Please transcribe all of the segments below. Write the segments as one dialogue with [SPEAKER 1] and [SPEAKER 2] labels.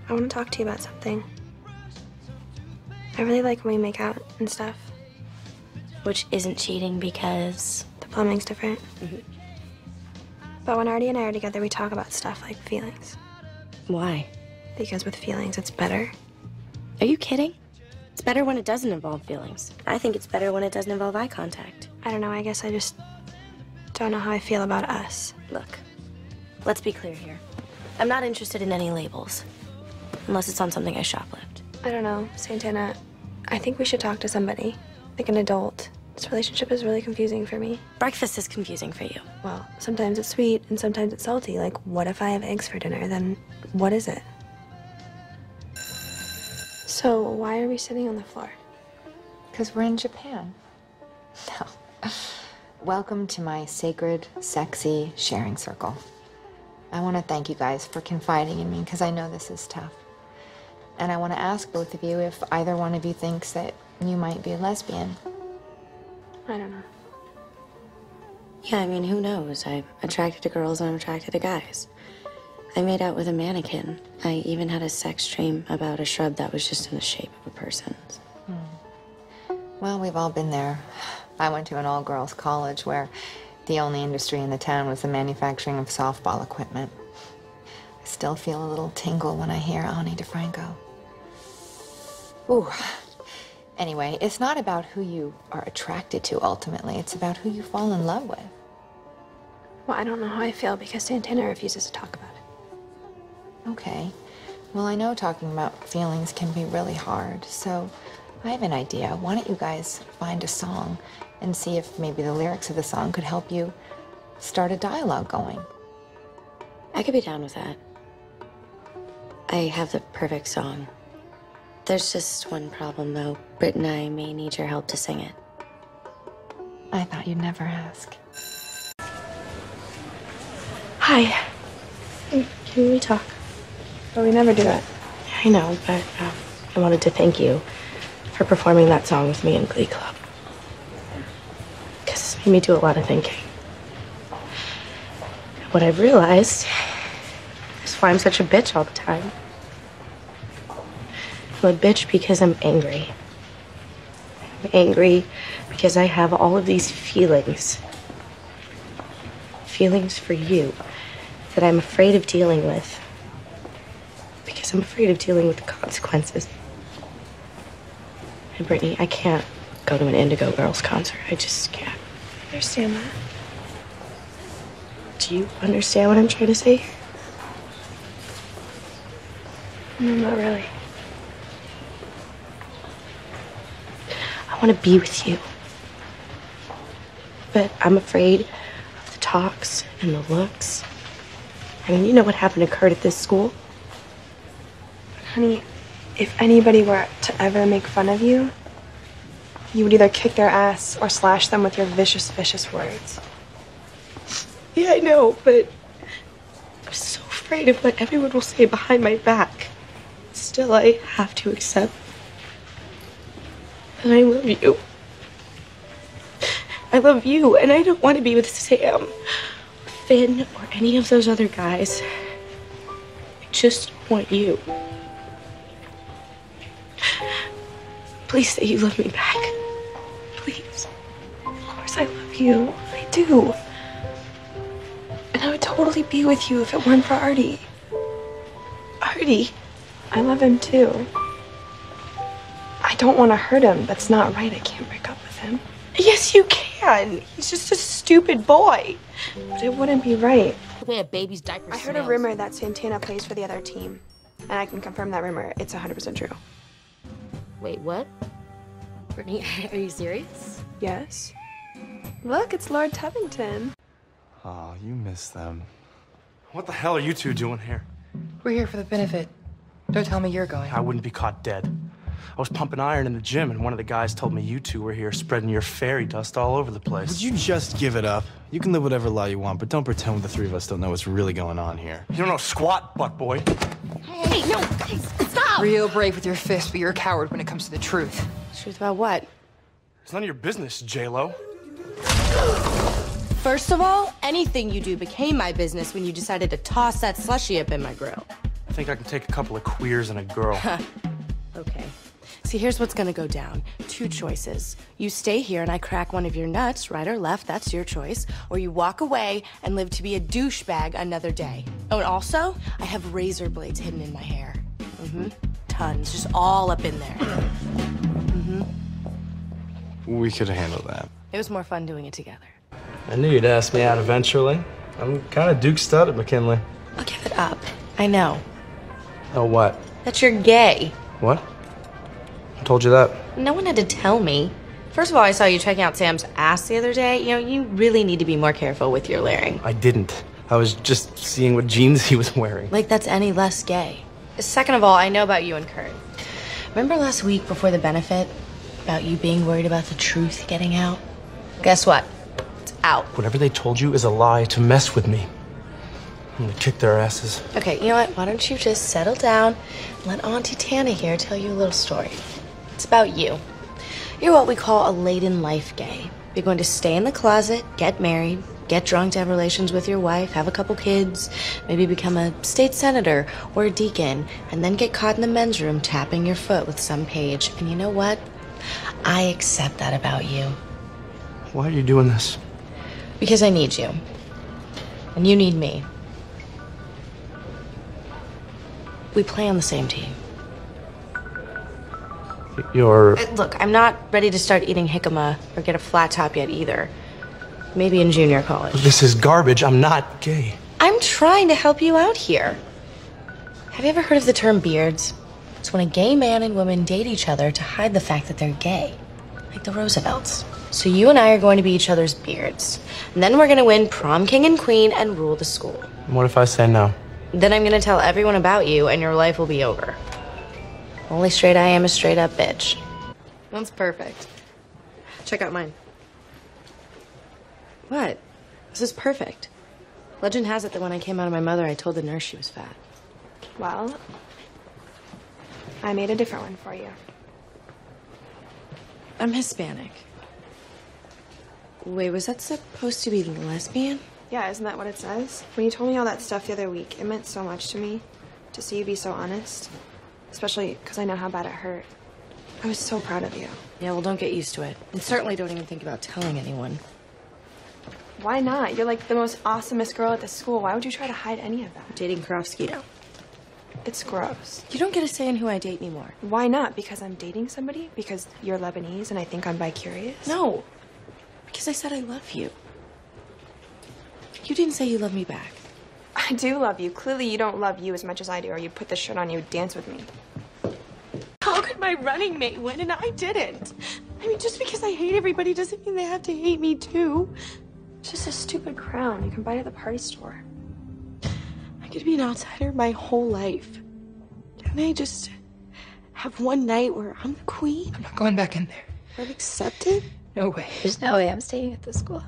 [SPEAKER 1] I want to talk to you about something. I really like when we make out and stuff.
[SPEAKER 2] Which isn't cheating because...
[SPEAKER 1] The plumbing's different.
[SPEAKER 2] Mm-hmm.
[SPEAKER 1] But when Artie and I are together, we talk about stuff like feelings.
[SPEAKER 2] Why?
[SPEAKER 1] Because with feelings, it's better.
[SPEAKER 2] Are you kidding? It's better when it doesn't involve feelings. I think it's better when it doesn't involve eye contact.
[SPEAKER 1] I don't know, I guess I just don't know how I feel about us.
[SPEAKER 2] Look, let's be clear here. I'm not interested in any labels. Unless it's on something I shoplift.
[SPEAKER 1] I don't know, Santana. I think we should talk to somebody. Like an adult. This relationship is really confusing for me.
[SPEAKER 2] Breakfast is confusing for you.
[SPEAKER 1] Well, sometimes it's sweet and sometimes it's salty. Like, what if I have eggs for dinner? Then what is it? So, why are we sitting on the floor?
[SPEAKER 3] Because we're in Japan. No. Welcome to my sacred, sexy sharing circle. I want to thank you guys for confiding in me because I know this is tough. And I want to ask both of you if either one of you thinks that you might be a lesbian.
[SPEAKER 1] I don't know.
[SPEAKER 2] Yeah, I mean, who knows? I'm attracted to girls and I'm attracted to guys. I made out with a mannequin. I even had a sex dream about a shrub that was just in the shape of a person's.
[SPEAKER 3] Well, we've all been there. I went to an all-girls college where the only industry in the town was the manufacturing of softball equipment. I still feel a little tingle when I hear Ani DeFranco. Ooh. Anyway, it's not about who you are attracted to ultimately. It's about who you fall in love with.
[SPEAKER 1] Well, I don't know how I feel because Santana refuses to talk about it.
[SPEAKER 3] Okay. Well, I know talking about feelings can be really hard, so I have an idea. Why don't you guys find a song and see if maybe the lyrics of the song could help you start a dialogue going?
[SPEAKER 2] I could be down with that. I have the perfect song. There's just one problem, though. Britt and I may need your help to sing it.
[SPEAKER 3] I thought you'd never ask.
[SPEAKER 1] Hi.
[SPEAKER 2] Can we talk?
[SPEAKER 1] But we never do that.
[SPEAKER 2] I know, but I wanted to thank you for performing that song with me in Glee Club. Because it's made me do a lot of thinking. What I've realized is why I'm such a bitch all the time. I'm a bitch because I'm angry. I'm angry because I have all of these feelings. Feelings for you that I'm afraid of dealing with. Because I'm afraid of dealing with the consequences. And Brittany, I can't go to an Indigo Girls concert. I just can't.
[SPEAKER 1] I understand that.
[SPEAKER 2] Do you understand what I'm trying to say?
[SPEAKER 1] No, not really.
[SPEAKER 2] I want to be with you. But I'm afraid of the talks and the looks. I mean, you know what happened to Kurt at this school?
[SPEAKER 1] Honey, if anybody were to ever make fun of you, you would either kick their ass or slash them with your vicious, vicious words.
[SPEAKER 2] Yeah, I know, but I'm so afraid of what everyone will say behind my back. Still, I have to accept that I love you. I love you, and I don't want to be with Sam, or Finn, or any of those other guys. I just want you. Please say you love me back. Please.
[SPEAKER 1] Of course I love you. I do. And I would totally be with you if it weren't for Artie.
[SPEAKER 2] Artie.
[SPEAKER 1] I love him too. I don't want to hurt him. That's not right. I can't break up with him.
[SPEAKER 2] Yes, you can. He's just a stupid boy.
[SPEAKER 1] But it wouldn't be right.
[SPEAKER 4] The way a baby's diaper
[SPEAKER 1] I heard a rumor that Santana plays for the other team. And I can confirm that rumor. It's 100% true.
[SPEAKER 4] Wait, what? Brittany, are you serious?
[SPEAKER 1] Yes. Look, it's Lord Tubington.
[SPEAKER 5] Aw, you miss them. What the hell are you two doing here?
[SPEAKER 6] We're here for the benefit. Don't tell me you're going.
[SPEAKER 5] I wouldn't be caught dead. I was pumping iron in the gym, and one of the guys told me you two were here spreading your fairy dust all over the place.
[SPEAKER 7] Would you just give it up? You can live whatever lie you want, but don't pretend the three of us don't know what's really going on here.
[SPEAKER 5] You don't know squat, butt boy.
[SPEAKER 4] Hey, no, guys, stop!
[SPEAKER 6] Real brave with your fist, but you're a coward when it comes to the truth.
[SPEAKER 2] Truth about what?
[SPEAKER 5] It's none of your business, J-Lo.
[SPEAKER 2] First of all, anything you do became my business when you decided to toss that slushie up in my grill.
[SPEAKER 5] think I can take a couple of queers and a girl.
[SPEAKER 8] Okay. See, here's what's gonna go down. Two choices. You stay here and I crack one of your nuts, right or left, that's your choice. Or you walk away and live to be a douchebag another day. Oh, and also, I have razor blades hidden in my hair. Tons, just all up in there.
[SPEAKER 7] We could handle that.
[SPEAKER 8] It was more fun doing it together.
[SPEAKER 5] I knew you'd ask me out eventually. I'm kind of Duke stud at McKinley.
[SPEAKER 8] I'll give it up. I know.
[SPEAKER 5] Oh, what?
[SPEAKER 8] That you're gay.
[SPEAKER 5] What? I told you that.
[SPEAKER 8] No one had to tell me. First of all, I saw you checking out Sam's ass the other day. You know, you really need to be more careful with your layering.
[SPEAKER 5] I didn't. I was just seeing what jeans he was wearing.
[SPEAKER 8] Like that's any less gay. Second of all, I know about you and Kurt. Remember last week before the benefit? About you being worried about the truth getting out? Guess what? It's out.
[SPEAKER 5] Whatever they told you is a lie to mess with me. I'm gonna kick their asses.
[SPEAKER 8] Okay, you know what? Why don't you just settle down and let Auntie Tana here tell you a little story. It's about you. You're what we call a late-in-life gay. You're going to stay in the closet, get married, get drunk to have relations with your wife, have a couple kids, maybe become a state senator or a deacon, and then get caught in the men's room tapping your foot with some page. And you know what? I accept that about you.
[SPEAKER 5] Why are you doing this?
[SPEAKER 8] Because I need you. And you need me. We play on the same team.
[SPEAKER 5] You're...
[SPEAKER 8] Look, I'm not ready to start eating jicama or get a flat top yet either. Maybe in junior college.
[SPEAKER 5] This is garbage. I'm not gay.
[SPEAKER 8] I'm trying to help you out here. Have you ever heard of the term beards? It's when a gay man and woman date each other to hide the fact that they're gay. Like the Roosevelts. So you and I are going to be each other's beards. And then we're going to win prom king and queen and rule the school.
[SPEAKER 5] What if I say no?
[SPEAKER 8] Then I'm going to tell everyone about you and your life will be over. Only straight I am a straight up bitch. That's perfect. Check out mine. What? This is perfect. Legend has it that when I came out of my mother, I told the nurse she was fat.
[SPEAKER 1] Well, I made a different one for you.
[SPEAKER 8] I'm Hispanic. Wait, was that supposed to be lesbian?
[SPEAKER 1] Yeah, isn't that what it says? When you told me all that stuff the other week, it meant so much to me to see you be so honest. Especially because I know how bad it hurt. I was so proud of you.
[SPEAKER 8] Yeah, well, don't get used to it. And certainly don't even think about telling anyone.
[SPEAKER 1] Why not? You're like the most awesomest girl at the school. Why would you try to hide any of that?
[SPEAKER 8] Dating Karofsky.
[SPEAKER 1] It's gross.
[SPEAKER 8] You don't get a say in who I date anymore.
[SPEAKER 1] Why not? Because I'm dating somebody? Because you're Lebanese and I think I'm bi-curious?
[SPEAKER 8] No. Because I said I love you. You didn't say you love me back.
[SPEAKER 1] I do love you. Clearly you don't love you as much as I do, or you'd put this shirt on, you would dance with me.
[SPEAKER 8] How could my running mate win and I didn't? I mean, just because I hate everybody doesn't mean they have to hate me too.
[SPEAKER 1] It's just a stupid crown. You can buy it at the party store.
[SPEAKER 8] I could be an outsider my whole life. Can I just have one night where I'm the queen?
[SPEAKER 6] I'm not going back in there.
[SPEAKER 8] I'm accepted?
[SPEAKER 6] No way.
[SPEAKER 9] There's no way I'm staying at this school.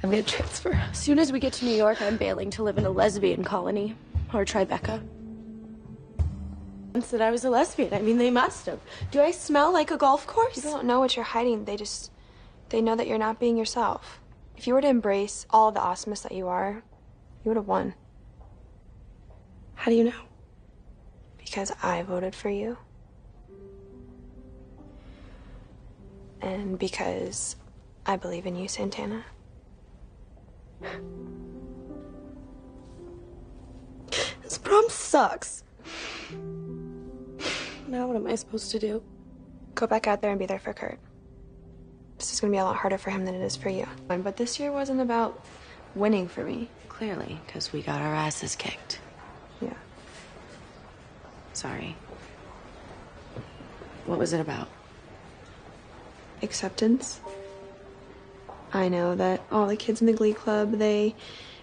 [SPEAKER 9] I'm gonna transfer.
[SPEAKER 8] As soon as we get to New York, I'm bailing to live in a lesbian colony. Or Tribeca. Said I was a lesbian. I mean, they must have. Do I smell like a golf course?
[SPEAKER 1] People don't know what you're hiding. They know that you're not being yourself. If you were to embrace all of the awesomeness that you are, you would have won.
[SPEAKER 8] How do you know?
[SPEAKER 1] Because I voted for you. And because I believe in you, Santana.
[SPEAKER 8] This prom sucks. Now what am I supposed to do?
[SPEAKER 1] Go back out there and be there for Kurt. This is gonna be a lot harder for him than it is for you. But this year wasn't about winning for me.
[SPEAKER 8] Clearly, because we got our asses kicked.
[SPEAKER 1] Yeah.
[SPEAKER 8] Sorry. What was it about?
[SPEAKER 1] Acceptance. I know that all the kids in the Glee Club, they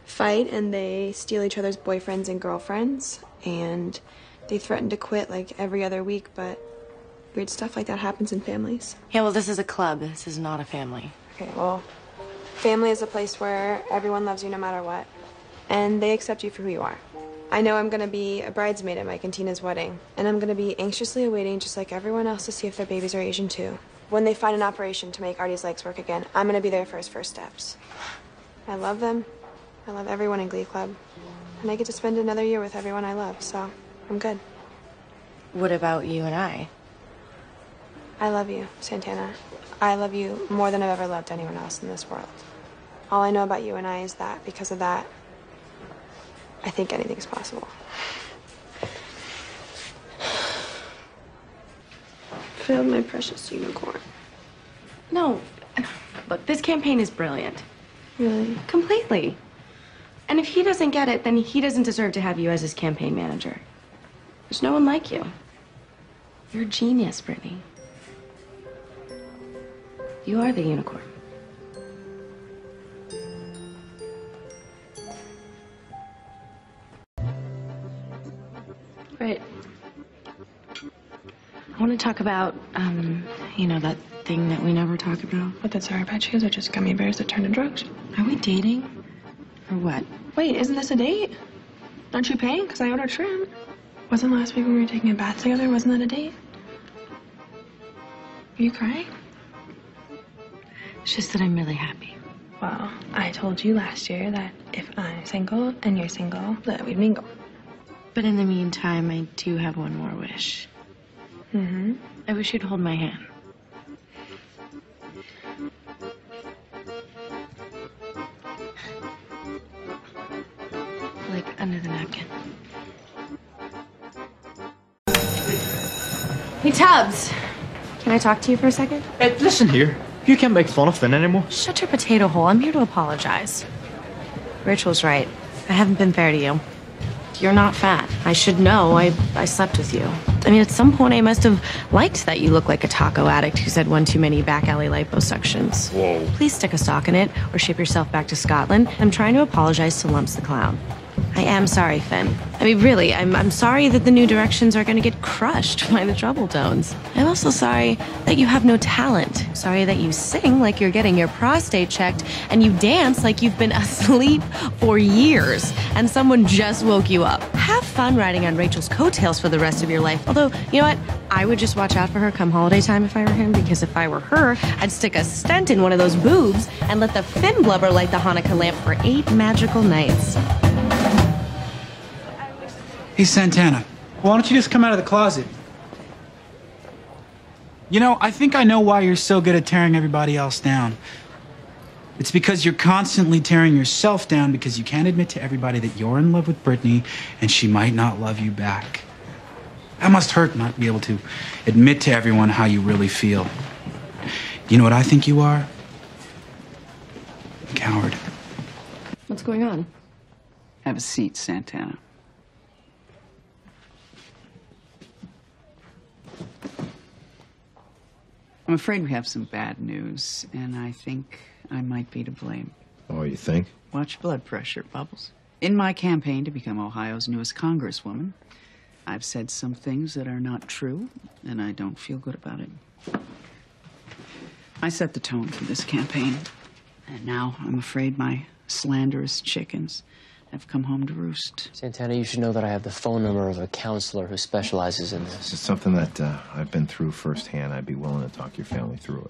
[SPEAKER 1] fight and they steal each other's boyfriends and girlfriends, and they threaten to quit like every other week, but weird stuff like that happens in families.
[SPEAKER 8] Yeah, well, this is a club. This is not a family.
[SPEAKER 1] Okay, well, family is a place where everyone loves you no matter what, and they accept you for who you are. I know I'm gonna be a bridesmaid at Mike and Tina's wedding, and I'm gonna be anxiously awaiting, just like everyone else, to see if their babies are Asian too. When they find an operation to make Artie's legs work again, I'm gonna be there for his first steps. I love them. I love everyone in Glee Club. and I get to spend another year with everyone I love, so I'm good.
[SPEAKER 2] What about you and I?
[SPEAKER 1] I love you, Santana. I love you more than I've ever loved anyone else in this world. All I know about you and I is that because of that, I think anything's possible. Phil, my precious unicorn.
[SPEAKER 2] No. Look, this campaign is brilliant.
[SPEAKER 1] Really?
[SPEAKER 2] Completely. And if he doesn't get it, then he doesn't deserve to have you as his campaign manager. There's no one like you. You're a genius, Brittany. You are the unicorn. Right. I want to talk about, you know, that thing that we never talk about.
[SPEAKER 1] What, that Sour Patch Kids are just gummy bears that turn to drugs?
[SPEAKER 2] Are we dating? Or what?
[SPEAKER 1] Wait, isn't this a date? Aren't you paying? Because I ordered shrimp. Wasn't last week when we were taking a bath together? Wasn't that a date? Are you crying?
[SPEAKER 2] It's just that I'm really happy.
[SPEAKER 1] Well, I told you last year that if I'm single and you're single, that we'd mingle.
[SPEAKER 2] But in the meantime, I do have one more wish.
[SPEAKER 1] Mm-hmm.
[SPEAKER 2] I wish you'd hold my hand. Like under the napkin. Hey, Tubbs. Can I talk to you for a second?
[SPEAKER 10] Hey, listen here. You can't make fun of Finn anymore.
[SPEAKER 2] Shut your potato hole. I'm here to apologize. Rachel's right. I haven't been fair to you. You're not fat. I should know. I slept with you. I mean, at some point I must have liked that you look like a taco addict who's had one too many back alley liposuctions.
[SPEAKER 10] Whoa.
[SPEAKER 2] Please stick a sock in it or ship yourself back to Scotland. I'm trying to apologize to Lumps the Clown. I am sorry, Finn. I mean, really, I'm sorry that the new directions are going to get crushed by the Trouble Tones. I'm also sorry that you have no talent. Sorry that you sing like you're getting your prostate checked and you dance like you've been asleep for years and someone just woke you up. Have fun riding on Rachel's coattails for the rest of your life. Although, you know what? I would just watch out for her come holiday time if I were him, because if I were her, I'd stick a stent in one of those boobs and let the Finn blubber light the Hanukkah lamp for 8 magical nights.
[SPEAKER 11] Hey, Santana, why don't you just come out of the closet? You know, I think I know why you're so good at tearing everybody else down. It's because you're constantly tearing yourself down because you can't admit to everybody that you're in love with Brittany and she might not love you back. That must hurt not to be able to admit to everyone how you really feel. You know what I think you are? A coward.
[SPEAKER 2] What's going on?
[SPEAKER 12] Have a seat, Santana. I'm afraid we have some bad news, and I think I might be to blame.
[SPEAKER 13] Oh, you think?
[SPEAKER 12] Watch blood pressure, Bubbles. In my campaign to become Ohio's newest congresswoman, I've said some things that are not true, and I don't feel good about it. I set the tone for this campaign, and now I'm afraid my slanderous chickens have come home to roost.
[SPEAKER 14] Santana, you should know that I have the phone number of a counselor who specializes in this.
[SPEAKER 13] It's something that I've been through firsthand. I'd be willing to talk your family through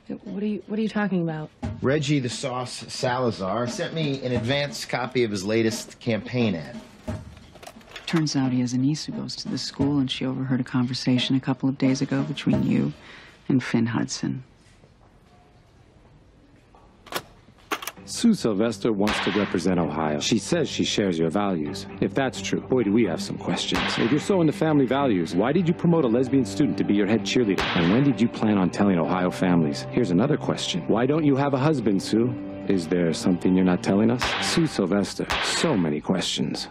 [SPEAKER 13] it.
[SPEAKER 2] What are you talking about?
[SPEAKER 13] Reggie the Sauce Salazar sent me an advance copy of his latest campaign ad.
[SPEAKER 12] Turns out he has a niece who goes to this school, and she overheard a conversation a couple of days ago between you and Finn Hudson.
[SPEAKER 15] Sue Sylvester wants to represent Ohio. She says she shares your values. If that's true, boy, do we have some questions. If you're so into family values, why did you promote a lesbian student to be your head cheerleader? And when did you plan on telling Ohio families? Here's another question. Why don't you have a husband, Sue? Is there something you're not telling us? Sue Sylvester, so many questions.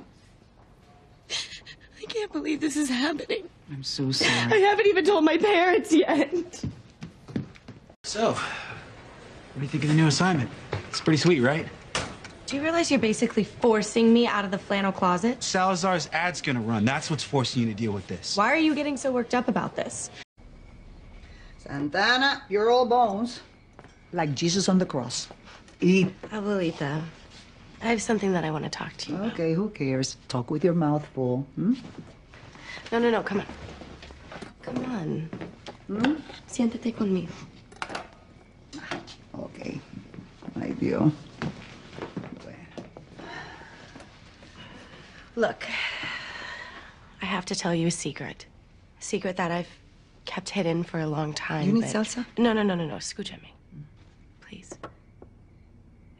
[SPEAKER 2] I can't believe this is happening.
[SPEAKER 12] I'm so sorry.
[SPEAKER 2] I haven't even told my parents yet.
[SPEAKER 11] So, what do you think of the new assignment? It's pretty sweet, right?
[SPEAKER 2] Do you realize you're basically forcing me out of the flannel closet?
[SPEAKER 11] Salazar's ad's gonna run. That's what's forcing you to deal with this.
[SPEAKER 2] Why are you getting so worked up about this?
[SPEAKER 16] Santana, you're all bones. Like Jesus on the cross. Eat.
[SPEAKER 2] Abuelita, I have something that I want to talk to you about.
[SPEAKER 16] Okay, who cares? Talk with your mouth full. Hmm?
[SPEAKER 2] No, come on. Come on.
[SPEAKER 16] Hmm?
[SPEAKER 2] Siéntate conmigo.
[SPEAKER 16] Okay. Ay, Dios.
[SPEAKER 8] Look, I have to tell you a secret. A secret that I've kept hidden for a long time.
[SPEAKER 16] You need
[SPEAKER 8] but...
[SPEAKER 16] salsa?
[SPEAKER 8] No. Escúchame. Please.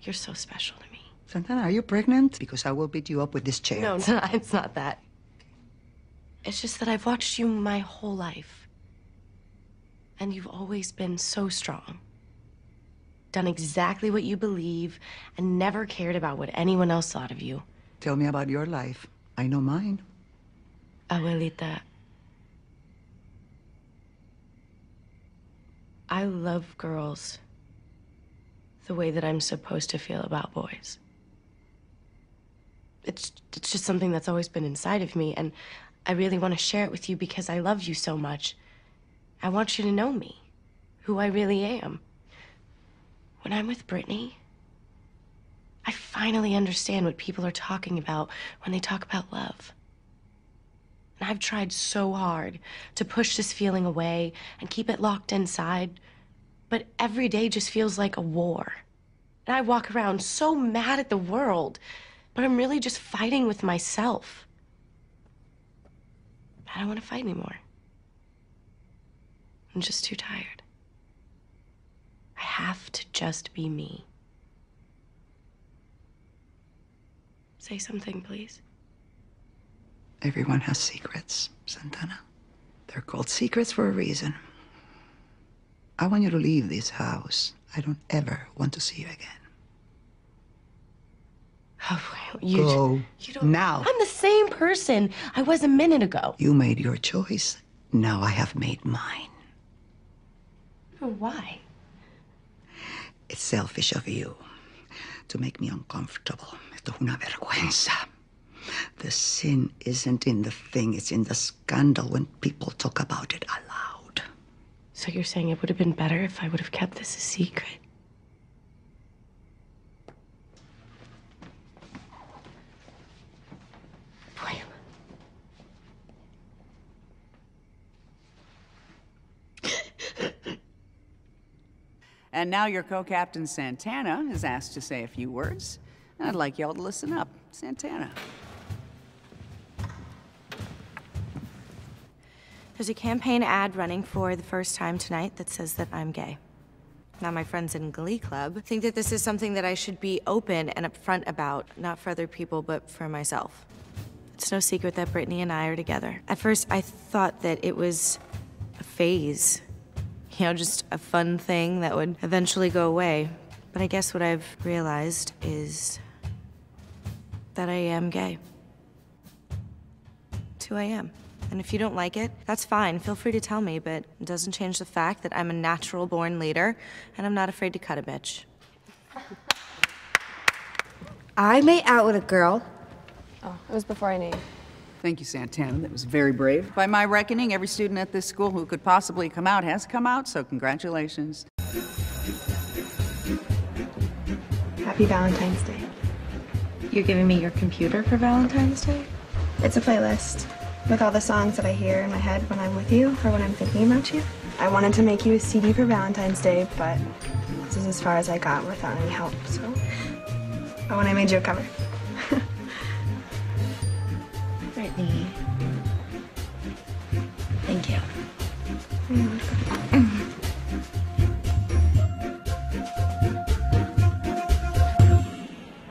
[SPEAKER 8] You're so special to me.
[SPEAKER 16] Santana, are you pregnant? Because I will beat you up with this chair.
[SPEAKER 8] No, it's not that. It's just that I've watched you my whole life. And you've always been so strong. Done exactly what you believe and never cared about what anyone else thought of you.
[SPEAKER 16] Tell me about your life. I know mine.
[SPEAKER 8] Abuelita, I love girls the way that I'm supposed to feel about boys. It's just something that's always been inside of me, and I really want to share it with you because I love you so much. I want you to know me, who I really am. When I'm with Brittany, I finally understand what people are talking about when they talk about love. And I've tried so hard to push this feeling away and keep it locked inside, but every day just feels like a war. And I walk around so mad at the world, but I'm really just fighting with myself. I don't want to fight anymore. I'm just too tired. I have to just be me. Say something, please.
[SPEAKER 16] Everyone has secrets, Santana. They're called secrets for a reason. I want you to leave this house. I don't ever want to see you again.
[SPEAKER 8] Oh, well,
[SPEAKER 16] you don't. Now.
[SPEAKER 8] I'm the same person I was a minute ago.
[SPEAKER 16] You made your choice. Now I have made mine.
[SPEAKER 8] Why?
[SPEAKER 16] It's selfish of you to make me uncomfortable. Esto es una vergüenza. The sin isn't in the thing, it's in the scandal when people talk about it aloud.
[SPEAKER 8] So you're saying it would have been better if I would have kept this a secret?
[SPEAKER 12] And now your co-captain Santana is asked to say a few words. And I'd like y'all to listen up. Santana.
[SPEAKER 8] There's a campaign ad running for the first time tonight that says that I'm gay. Now, my friends in Glee Club think that this is something that I should be open and upfront about, not for other people, but for myself. It's no secret that Brittany and I are together. At first, I thought that it was a phase. You know, just a fun thing that would eventually go away. But I guess what I've realized is that I am gay. It's who I am. And if you don't like it, that's fine. Feel free to tell me, but it doesn't change the fact that I'm a natural-born leader, and I'm not afraid to cut a bitch.
[SPEAKER 9] I made out with a girl.
[SPEAKER 1] Oh, it was before I knew you.
[SPEAKER 12] Thank you, Santana. That was very brave. By my reckoning, every student at this school who could possibly come out has come out, so congratulations.
[SPEAKER 1] Happy Valentine's Day.
[SPEAKER 8] You're giving me your computer for Valentine's Day?
[SPEAKER 1] It's a playlist with all the songs that I hear in my head when I'm with you or when I'm thinking about you. I wanted to make you a CD for Valentine's Day, but this is as far as I got without any help, so... Oh, and I made you a cover.
[SPEAKER 8] Brittany. Thank you.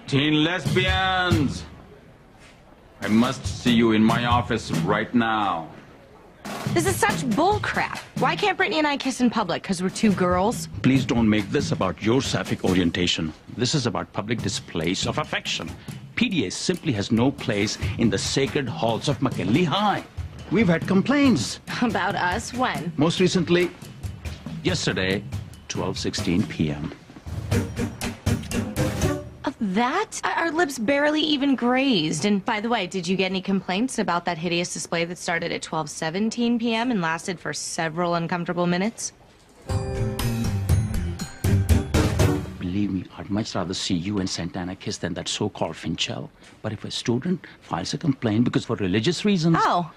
[SPEAKER 17] Teen lesbians! I must see you in my office right now.
[SPEAKER 8] This is such bull crap. Why can't Brittany and I kiss in public? Because we're two girls?
[SPEAKER 17] Please don't make this about your sapphic orientation. This is about public displays of affection. PDA simply has no place in the sacred halls of McKinley High. We've had complaints.
[SPEAKER 8] About us? When?
[SPEAKER 17] Most recently, yesterday, 12:16 p.m.
[SPEAKER 8] Of that? Our lips barely even grazed. And by the way, did you get any complaints about that hideous display that started at 12:17 p.m. and lasted for several uncomfortable minutes?
[SPEAKER 17] Believe me, I'd much rather see you and Santana kiss than that so-called Finchel. But if a student files a complaint because for religious reasons...
[SPEAKER 8] Oh,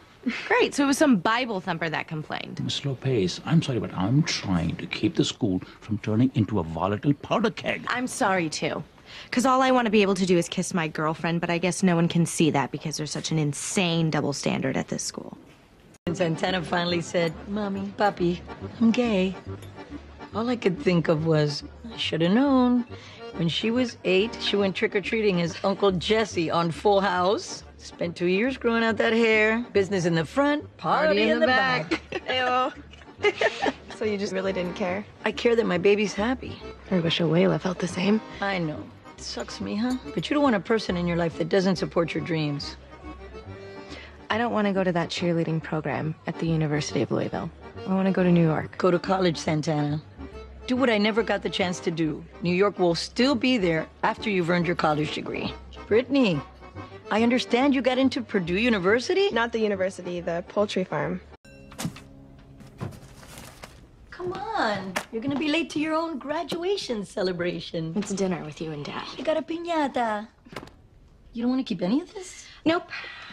[SPEAKER 8] great. So it was some Bible thumper that complained.
[SPEAKER 17] Miss Lopez, I'm sorry, but I'm trying to keep the school from turning into a volatile powder keg.
[SPEAKER 8] I'm sorry, too. Because all I want to be able to do is kiss my girlfriend, but I guess no one can see that because there's such an insane double standard at this school.
[SPEAKER 18] When Santana finally said, Mommy, Papi, I'm gay, all I could think of was, I should have known. When she was 8, she went trick-or-treating as Uncle Jesse on Full House. Spent 2 years growing out that hair. Business in the front, party in the back.
[SPEAKER 1] Ew. So you just really didn't care?
[SPEAKER 18] I care that my baby's happy.
[SPEAKER 1] I wish Abuela felt the same.
[SPEAKER 18] I know. It sucks me, huh? But you don't want a person in your life that doesn't support your dreams.
[SPEAKER 8] I don't want to go to that cheerleading program at the University of Louisville. I want to go to New York.
[SPEAKER 18] Go to college, Santana. Do what I never got the chance to do. New York will still be there after you've earned your college degree. Brittany, I understand you got into Purdue University?
[SPEAKER 1] Not the university, the poultry farm.
[SPEAKER 18] Come on. You're gonna be late to your own graduation celebration.
[SPEAKER 8] It's dinner with you and Dad.
[SPEAKER 18] You got a piñata. You don't want to keep any of this?
[SPEAKER 8] Nope.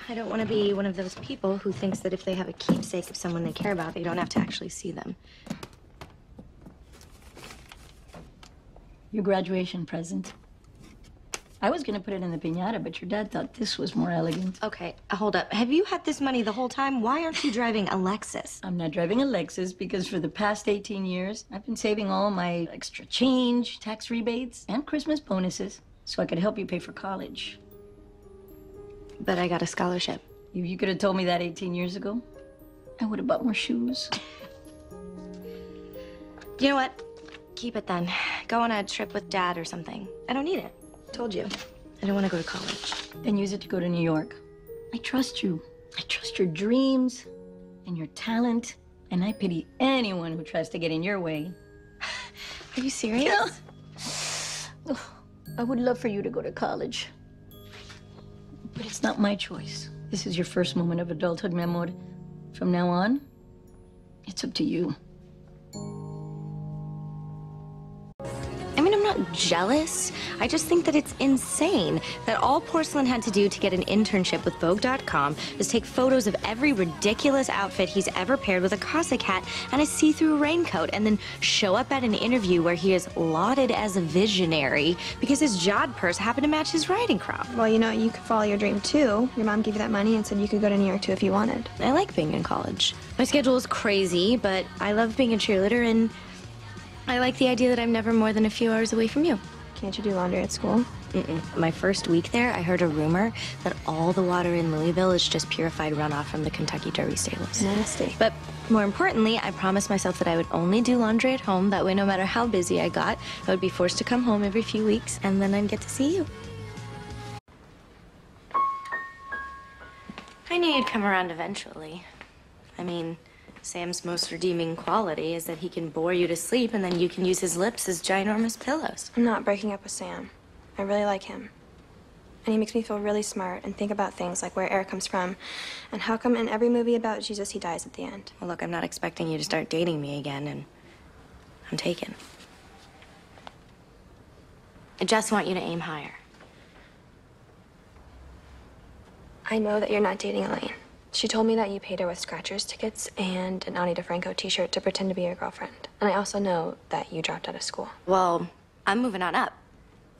[SPEAKER 8] I don't want to be one of those people who thinks that if they have a keepsake of someone they care about, they don't have to actually see them.
[SPEAKER 18] Your graduation present. I was gonna put it in the piñata, but your dad thought this was more elegant.
[SPEAKER 8] Okay, hold up. Have you had this money the whole time? Why aren't you driving a Lexus?
[SPEAKER 18] I'm not driving a Lexus because for the past 18 years, I've been saving all my extra change, tax rebates, and Christmas bonuses so I could help you pay for college.
[SPEAKER 8] But I got a scholarship.
[SPEAKER 18] If you could have told me that 18 years ago, I would have bought more shoes.
[SPEAKER 8] You know what? Keep it then. Go on a trip with Dad or something. I don't need it. Told you. I don't want to go to college.
[SPEAKER 18] Then use it to go to New York. I trust you. I trust your dreams and your talent, and I pity anyone who tries to get in your way.
[SPEAKER 8] Are you serious?
[SPEAKER 18] Yeah. I would love for you to go to college. But it's not my choice. This is your first moment of adulthood, mi amor. From now on, it's up to you.
[SPEAKER 8] I mean, I'm not jealous. I just think that it's insane that all Porcelain had to do to get an internship with Vogue.com is take photos of every ridiculous outfit he's ever paired with a Cossack hat and a see-through raincoat, and then show up at an interview where he is lauded as a visionary because his jod purse happened to match his riding crop.
[SPEAKER 1] Well, you know, you could follow your dream too. Your mom gave you that money and said you could go to New York too if you wanted.
[SPEAKER 8] I like being in college. My schedule is crazy, but I love being a cheerleader, and I like the idea that I'm never more than a few hours away from you.
[SPEAKER 1] Can't you do laundry at school?
[SPEAKER 8] My first week there, I heard a rumor that all the water in Louisville is just purified runoff from the Kentucky Derby stables.
[SPEAKER 1] Nasty.
[SPEAKER 8] But more importantly, I promised myself that I would only do laundry at home. That way, no matter how busy I got, I would be forced to come home every few weeks, and then I'd get to see you. I knew you'd come around eventually. I mean, Sam's most redeeming quality is that he can bore you to sleep, and then you can use his lips as ginormous pillows.
[SPEAKER 1] I'm not breaking up with Sam. I really like him. And he makes me feel really smart and think about things like where air comes from and how come in every movie about Jesus he dies at the end.
[SPEAKER 8] Well, look, I'm not expecting you to start dating me again, and I'm taken. I just want you to aim higher.
[SPEAKER 1] I know that you're not dating Elaine. She told me that you paid her with Scratchers tickets and an Ani DeFranco t-shirt to pretend to be your girlfriend. And I also know that you dropped out of school.
[SPEAKER 8] Well, I'm moving on up.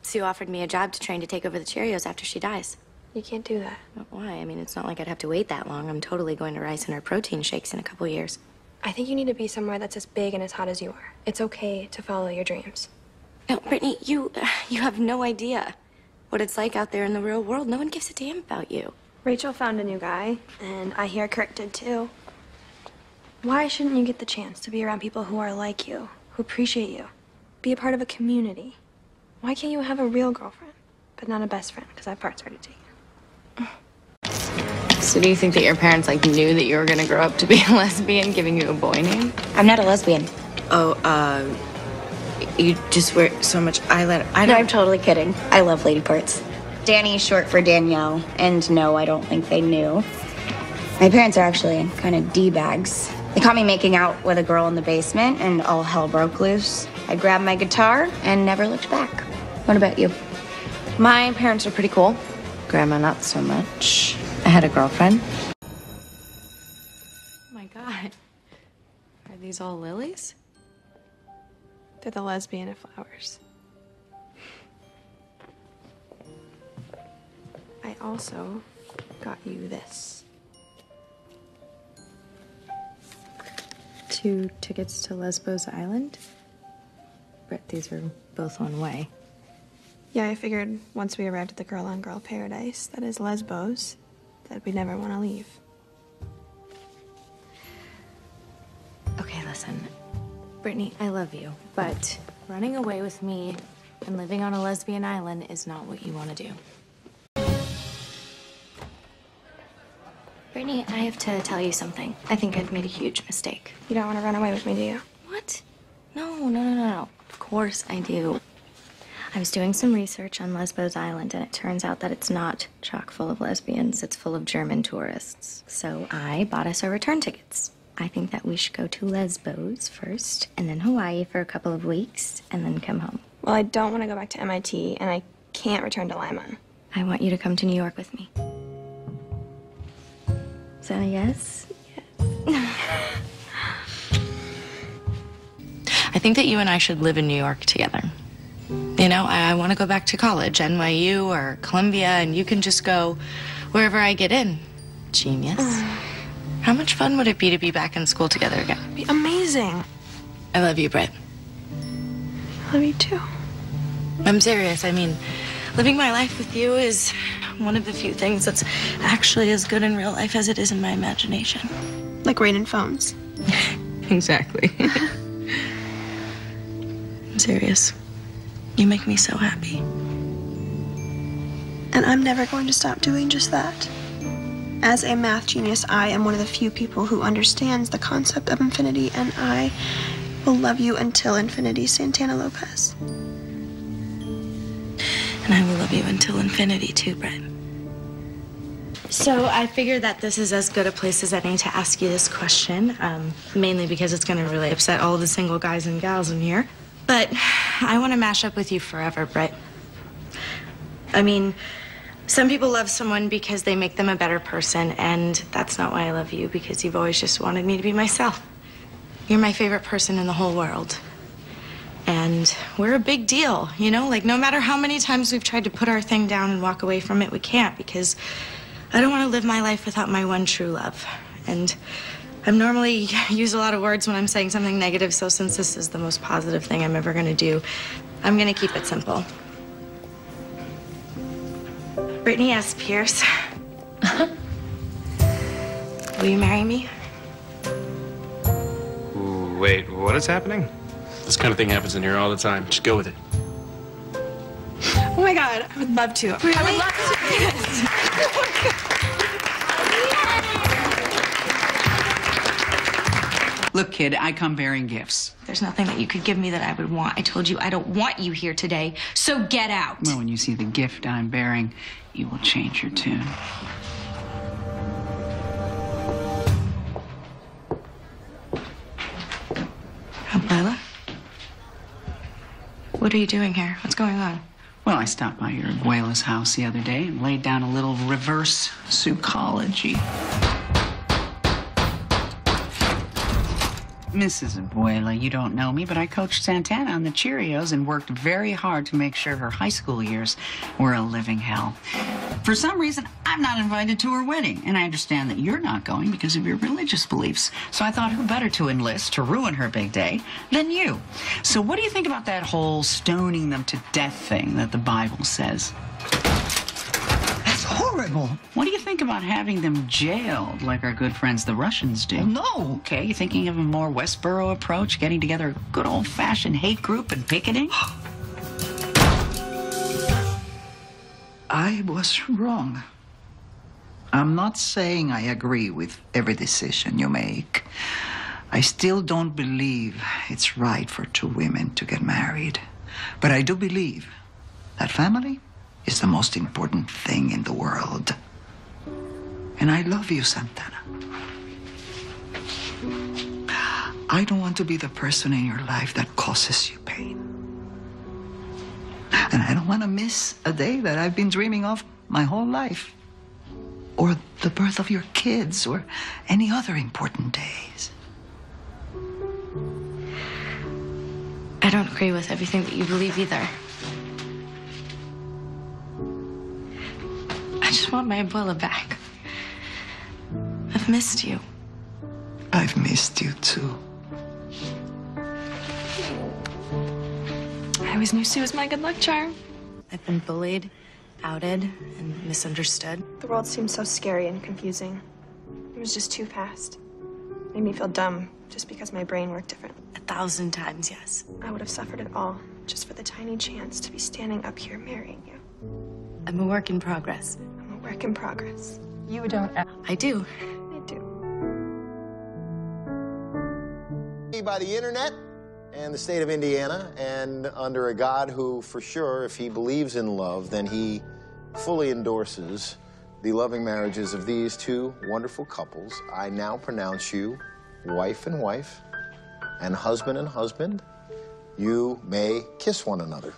[SPEAKER 8] Sue offered me a job to train to take over the Cheerios after she dies.
[SPEAKER 1] You can't do that.
[SPEAKER 8] Why? I mean, it's not like I'd have to wait that long. I'm totally going to rice in her protein shakes in a couple years.
[SPEAKER 1] I think you need to be somewhere that's as big and as hot as you are. It's okay to follow your dreams.
[SPEAKER 8] No, Brittany, you have no idea what it's like out there in the real world. No one gives a damn about you.
[SPEAKER 1] Rachel found a new guy, and I hear Kirk did too. Why shouldn't you get the chance to be around people who are like you, who appreciate you? Be a part of a community. Why can't you have a real girlfriend, but not a best friend, because that part's already taken?
[SPEAKER 2] So do you think that your parents, like, knew that you were gonna grow up to be a lesbian, giving you a boy name?
[SPEAKER 8] I'm not a lesbian.
[SPEAKER 2] Oh, you just wear so much eyeliner.
[SPEAKER 8] No, I'm totally kidding. I love lady parts.
[SPEAKER 19] Danny is short for Danielle, and no, I don't think they knew. My parents are actually kind of D-bags. They caught me making out with a girl in the basement, and all hell broke loose. I grabbed my guitar and never looked back. What about you?
[SPEAKER 2] My parents are pretty cool. Grandma, not so much. I had a girlfriend. Oh my God. Are these all lilies?
[SPEAKER 1] They're the lesbian flowers. I also got you this.
[SPEAKER 2] 2 tickets to Lesbos Island? Brett, these are both one way.
[SPEAKER 1] Yeah, I figured once we arrived at the girl-on-girl paradise that is Lesbos, that we'd never want to leave.
[SPEAKER 2] Okay, listen. Brittany, I love you, but running away with me and living on a lesbian island is not what you want to do. Brittany, I have to tell you something. I think I've made a huge mistake.
[SPEAKER 1] You don't want to run away with me, do you?
[SPEAKER 2] What? No. Of course I do. I was doing some research on Lesbos Island, and it turns out that it's not chock full of lesbians. It's full of German tourists. So I bought us our return tickets. I think that we should go to Lesbos first, and then Hawaii for a couple of weeks, and then come home.
[SPEAKER 1] Well, I don't want to go back to MIT, and I can't return to Lima.
[SPEAKER 2] I want you to come to New York with me. Is that a yes? Yes. I think that you and I should live in New York together. You know, I want to go back to college, NYU or Columbia, and you can just go wherever I get in. Genius. How much fun would it be to be back in school together again?
[SPEAKER 1] It'd be amazing.
[SPEAKER 2] I love you, Britt.
[SPEAKER 1] I love you too.
[SPEAKER 2] I'm serious. I mean, living my life with you is one of the few things that's actually as good in real life as it is in my imagination.
[SPEAKER 1] Like rain and phones.
[SPEAKER 2] Exactly. I'm serious. You make me so happy.
[SPEAKER 1] And I'm never going to stop doing just that. As a math genius, I am one of the few people who understands the concept of infinity, and I will love you until infinity, Santana Lopez.
[SPEAKER 2] And I will love you until infinity too, Brett. So I figured that this is as good a place as any to ask you this question, mainly because it's going to really upset all the single guys and gals in here. But I want to mash up with you forever, Brett. I mean, some people love someone because they make them a better person, and that's not why I love you, because you've always just wanted me to be myself. You're my favorite person in the whole world. And we're a big deal, you know? Like, no matter how many times we've tried to put our thing down and walk away from it, we can't, because I don't want to live my life without my one true love. And I normally use a lot of words when I'm saying something negative, so since this is the most positive thing I'm ever going to do, I'm going to keep it simple. Brittany S. Pierce. Will you marry me?
[SPEAKER 5] Wait, what is happening? This kind of thing happens in here all the time. Just go with it.
[SPEAKER 1] Oh my God, I would love to. Really? I would love to. Yes.
[SPEAKER 12] Look, kid, I come bearing gifts.
[SPEAKER 2] There's nothing that you could give me that I would want. I told you I don't want you here today, so get out.
[SPEAKER 12] Well, when you see the gift I'm bearing, you will change your tune.
[SPEAKER 2] Abuela? What are you doing here? What's going on?
[SPEAKER 12] Well, I stopped by your abuela's house the other day and laid down a little reverse psychology. Mrs. Abuela, you don't know me, but I coached Santana on the Cheerios and worked very hard to make sure her high school years were a living hell. For some reason, I'm not invited to her wedding, and I understand that you're not going because of your religious beliefs. So I thought who better to enlist to ruin her big day than you. So what do you think about that whole stoning them to death thing that the Bible says?
[SPEAKER 16] That's horrible.
[SPEAKER 12] What do you think about having them jailed like our good friends the Russians do?
[SPEAKER 16] No.
[SPEAKER 12] Okay, you thinking of a more Westboro approach, getting together a good old-fashioned hate group and picketing?
[SPEAKER 16] I was wrong. I'm not saying I agree with every decision you make. I still don't believe it's right for two women to get married. But I do believe that family is the most important thing in the world. And I love you, Santana. I don't want to be the person in your life that causes you pain. And I don't want to miss a day that I've been dreaming of my whole life. Or the birth of your kids, or any other important days.
[SPEAKER 2] I don't agree with everything that you believe either. I just just want my abuela back. I've missed you.
[SPEAKER 16] I've missed you too.
[SPEAKER 1] I always knew Sue was my good luck charm.
[SPEAKER 2] I've been bullied, outed, and misunderstood.
[SPEAKER 1] The world seemed so scary and confusing. It was just too fast. It made me feel dumb just because my brain worked differently.
[SPEAKER 2] 1,000 times, yes.
[SPEAKER 1] I would have suffered it all just for the tiny chance to be standing up here marrying you.
[SPEAKER 2] I'm a work in progress.
[SPEAKER 1] I'm a work in progress.
[SPEAKER 6] You don't.
[SPEAKER 2] I do.
[SPEAKER 1] I do.
[SPEAKER 13] By the internet and the state of Indiana, and under a God who, for sure, if he believes in love, then he fully endorses the loving marriages of these two wonderful couples. I now pronounce you wife and wife and husband. You may kiss one another.